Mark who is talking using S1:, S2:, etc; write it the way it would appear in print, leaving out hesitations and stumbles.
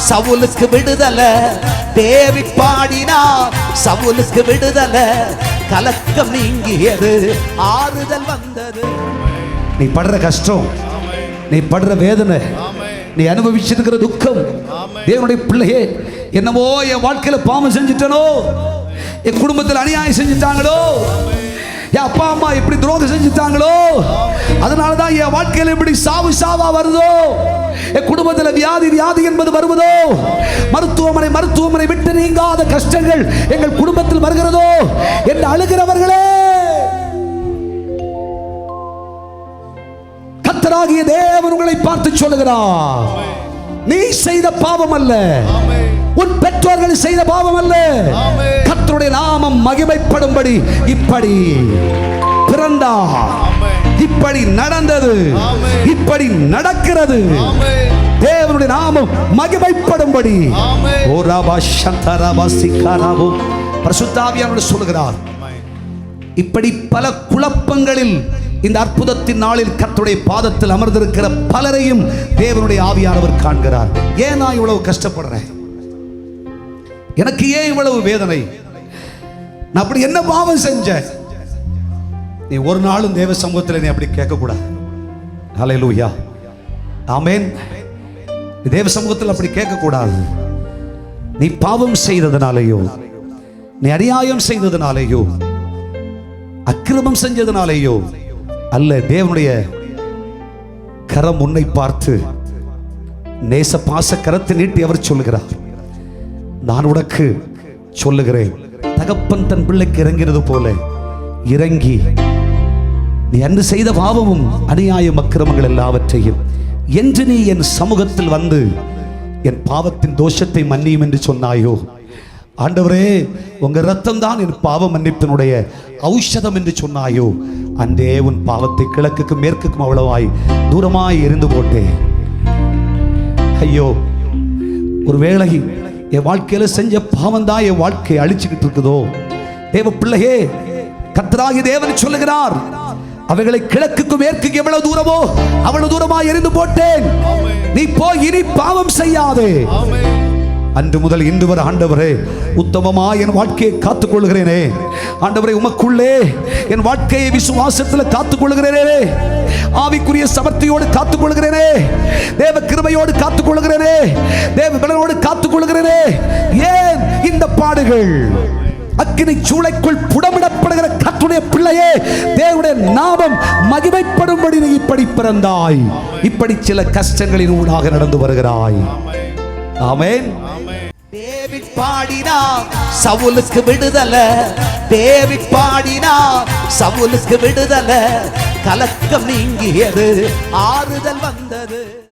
S1: சவுலுக்கு விடுதலை. டேவிட் பாடினார், சவுலுக்கு விடுதலை. கலக்கம் நீங்கியது, ஆறுதல் வந்தது. நீ படுற கஷ்டம், நீ படுற வேதனை, நீ அனுபவிச்சிருக்கிற துக்கம், தேவனுடைய பிள்ளையே, என்னவோ என் வாழ்க்கையில பாவம் செஞ்சிட்டனோ, என் குடும்பத்தில் அநியாயம் செஞ்சிட்டாங்களோ, என் அப்பா அம்மா இப்படி துரோகம் செஞ்சுட்டாங்களோ, அதனாலதான் என் வாழ்க்கையில இப்படி சாவா வருதோ, என் குடும்பத்தில் வியாதி என்பது வருவதோ, மருத்துவமனை விட்டு நீங்காத கஷ்டங்கள் எங்கள் குடும்பத்தில் வருகிறதோ என்று அழுகிறவர்களே, கர்த்தராகிய தேவன் உங்களை பார்த்து சொல்லுகிறார், நீ செய்த பாவம் அல்ல, உன் பெற்றோர்கள் செய்த பாவம் அல்ல, கர்த்தருடைய நாமம் மகிமைப்படும்படி இப்படி பிறந்தார், இப்படி நடந்தது, இப்படி நடக்கிறது. தேவனுடைய நாமம் மகிமைப்படும்படி பரிசுத்த ஆவியானவர் சொல்லுகிறார். இப்படி பல குழப்பங்களில் இந்த அற்புதத்தின் நாளில் கர்த்தருடைய பாதத்தில் அமர்ந்திருக்கிற பலரையும் தேவனுடைய ஆவியானவர் காண்கிறார். ஏன் நான் இவ்வளவு கஷ்டப்படுறேன், எனக்கு ஏன் இவ்வளவு வேதனை, நான் அப்படி என்ன பாவம் செஞ்சேன்? நீ ஒரு நாளும் தேவ சமூகத்தில் நீ அப்படி கேட்க கூடாது. ஹல்லேலூயா, ஆமென். தேவ சமூகத்தில் அப்படி கேட்க கூடாது. நீ பாவம் செய்ததனாலேயோ, நீ அநியாயம் செய்ததனாலேயோ, அக்கிரமம் செஞ்சதனாலேயோ அல்ல, தேவனுடைய கரம் உன்னை பார்த்து நேச பாச கரத்தை நீட்டி அவர் சொல்லுகிறார், நான் உனக்கு சொல்லுகிறேன், தகப்பன் தன் பிள்ளைக்கு இறங்கிறது போல இறங்கி நீ அன்று செய்த பாவமும் அநியாயம் அக்கிரமங்கள் எல்லாவற்றையும் என்று நீ என் சமூகத்தில் வந்து என் பாவத்தின் தோஷத்தை மன்னியும் என்று சொன்னாயோ, ஆண்டவரே உங்க ரத்தம் தான் என் பாவ மன்னிப்பினுடைய ஔஷதம் என்று சொன்னாயோ, அன்றே உன் பாவத்தை கிழக்குக்கும் மேற்குக்கும் அவ்வளவாய் தூரமாய் எரிந்து போட்டேன். ஐயோ, ஒருவேளை என் வாழ்க்கையில செஞ்ச பாவம் தான் என் வாழ்க்கையை அழிச்சுக்கிட்டு இருக்குதோ, தேவ பிள்ளையே, கர்த்தராகிய தேவன் சொல்லுகிறார், அவைகளை கிழக்குக்கும் மேற்குக்கு எவ்வளவு தூரமோ அவ்வளவு தூரமாய் எரிந்து போட்டேன். நீ போய் இனி பாவம் செய்யாதே. அன்று முதல் இன்று வரை ஆண்டவரே உத்தமமாய் என் வாழ்க்கையை காத்துக் கொள்கிறேனே, ஆண்டவரே உமக்குள்ளே என் வாழ்க்கையை விசுவாசத்தில் காத்துக் கொள்கிறேனே, ஆவிக்குரிய சமர்த்தியோடு காத்துக் கொள்கிறேனே, தேவ கிருபையோடு காத்துக் கொள்கிறேனே, தேவ பலனோடு காத்துக் கொள்கிறேனே. ஏன் இந்த பாடுகள்? அக்கினி சூளைக்குள் புடமிடப்படுகிற கர்த்தருடைய பிள்ளையே, தேவனுடைய நாமம் மகிமைப்படும்படி நீ இப்படி பிறந்தாய், இப்படி சில கஷ்டங்களின் ஊடாக நடந்து வருகிறாய். ஆமென். டேவிட் பாடினார், சவுலுக்கு விடுதலை. டேவிட் பாடினார், சவுலுக்கு விடுதலை. கலக்கம் நீங்கியது, ஆறுதல் வந்தது.